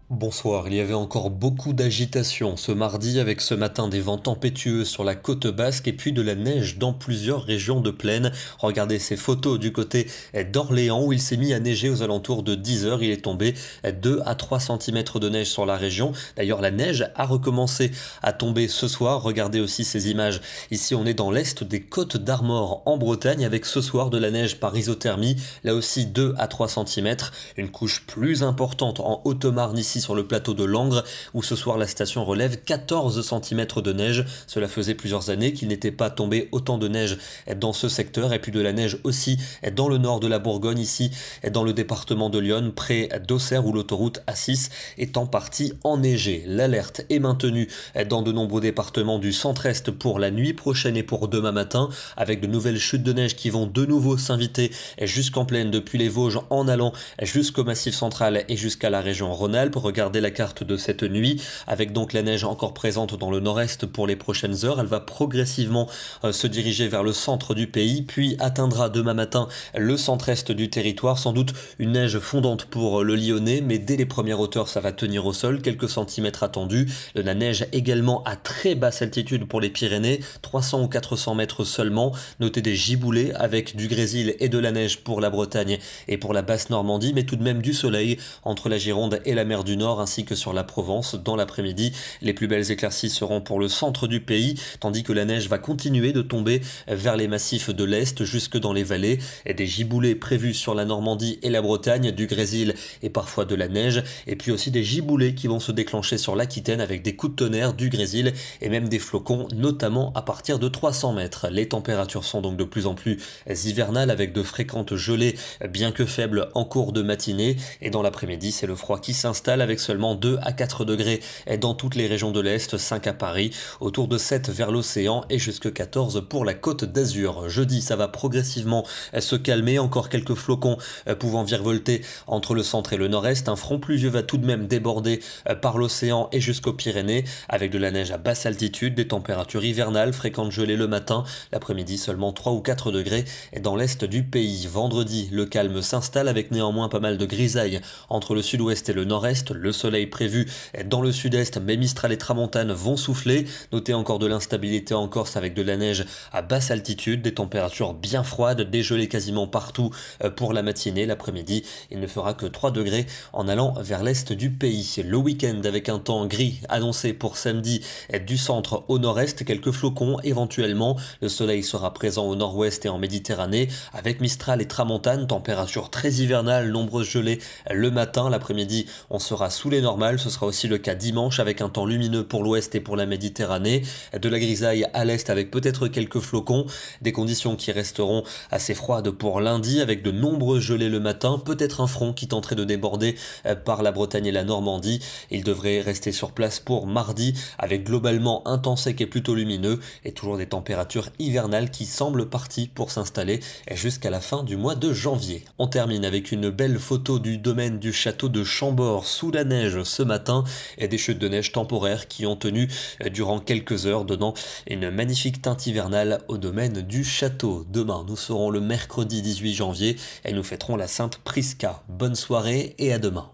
Bonsoir, il y avait encore beaucoup d'agitation ce mardi avec ce matin des vents tempétueux sur la côte basque et puis de la neige dans plusieurs régions de plaine. Regardez ces photos du côté d'Orléans où il s'est mis à neiger aux alentours de 10 heures. Il est tombé 2 à 3 cm de neige sur la région. D'ailleurs, la neige a recommencé à tomber ce soir. Regardez aussi ces images. Ici, on est dans l'est des Côtes d'Armor en Bretagne avec ce soir de la neige par isothermie. Là aussi 2 à 3 cm. Une couche plus importante en Haute-Marne ici sur le plateau de Langres où ce soir la station relève 14 cm de neige. Cela faisait plusieurs années qu'il n'était pas tombé autant de neige dans ce secteur et puis de la neige aussi dans le nord de la Bourgogne ici dans le département de l'Yonne près d'Auxerre où l'autoroute A6 est en partie enneigée. L'alerte est maintenue dans de nombreux départements du centre-est pour la nuit prochaine et pour demain matin avec de nouvelles chutes de neige qui vont de nouveau s'inviter jusqu'en plaine depuis les Vosges en allant jusqu'au Massif central et jusqu'à la région Rhône-Alpes. Regardez la carte de cette nuit avec donc la neige encore présente dans le nord-est pour les prochaines heures. Elle va progressivement se diriger vers le centre du pays puis atteindra demain matin le centre-est du territoire. Sans doute une neige fondante pour le Lyonnais mais dès les premières hauteurs ça va tenir au sol, quelques centimètres attendus. De la neige également à très basse altitude pour les Pyrénées, 300 ou 400 mètres seulement. Notez des giboulées avec du grésil et de la neige pour la Bretagne et pour la basse Normandie mais tout de même du soleil entre la Gironde et la mer du Nord ainsi que sur la Provence. Dans l'après-midi, les plus belles éclaircies seront pour le centre du pays, tandis que la neige va continuer de tomber vers les massifs de l'Est jusque dans les vallées. Et des giboulées prévues sur la Normandie et la Bretagne, du grésil et parfois de la neige, et puis aussi des giboulées qui vont se déclencher sur l'Aquitaine avec des coups de tonnerre, du grésil et même des flocons, notamment à partir de 300 mètres. Les températures sont donc de plus en plus hivernales avec de fréquentes gelées, bien que faibles en cours de matinée. Et dans l'après-midi, c'est le froid qui s'installe avec seulement 2 à 4 degrés dans toutes les régions de l'Est, 5 à Paris, autour de 7 vers l'océan et jusque 14 pour la Côte d'Azur. Jeudi, ça va progressivement se calmer, encore quelques flocons pouvant virevolter entre le centre et le nord-est. Un front pluvieux va tout de même déborder par l'océan et jusqu'aux Pyrénées avec de la neige à basse altitude, des températures hivernales, fréquentes gelées le matin, l'après-midi seulement 3 ou 4 degrés dans l'est du pays. Vendredi, le calme s'installe avec néanmoins pas mal de grisailles entre le sud-ouest et le nord-est. Le soleil prévu dans le sud-est, mais Mistral et Tramontane vont souffler. Notez encore de l'instabilité en Corse avec de la neige à basse altitude, des températures bien froides, des gelées quasiment partout pour la matinée. L'après-midi, il ne fera que 3 degrés en allant vers l'est du pays. Le week-end avec un temps gris annoncé pour samedi du centre au nord-est, quelques flocons éventuellement. Le soleil sera présent au nord-ouest et en Méditerranée avec Mistral et Tramontane, température très hivernale, nombreuses gelées le matin. L'après-midi, on sera sous les normales. Ce sera aussi le cas dimanche avec un temps lumineux pour l'ouest et pour la Méditerranée. De la grisaille à l'est avec peut-être quelques flocons. Des conditions qui resteront assez froides pour lundi avec de nombreux gelées le matin. Peut-être un front qui tenterait de déborder par la Bretagne et la Normandie. Il devrait rester sur place pour mardi avec globalement un temps sec et plutôt lumineux et toujours des températures hivernales qui semblent parties pour s'installer jusqu'à la fin du mois de janvier. On termine avec une belle photo du domaine du château de Chambord sous la neige ce matin et des chutes de neige temporaires qui ont tenu durant quelques heures, donnant une magnifique teinte hivernale au domaine du château. Demain, nous serons le mercredi 18 janvier et nous fêterons la Sainte Prisca. Bonne soirée et à demain.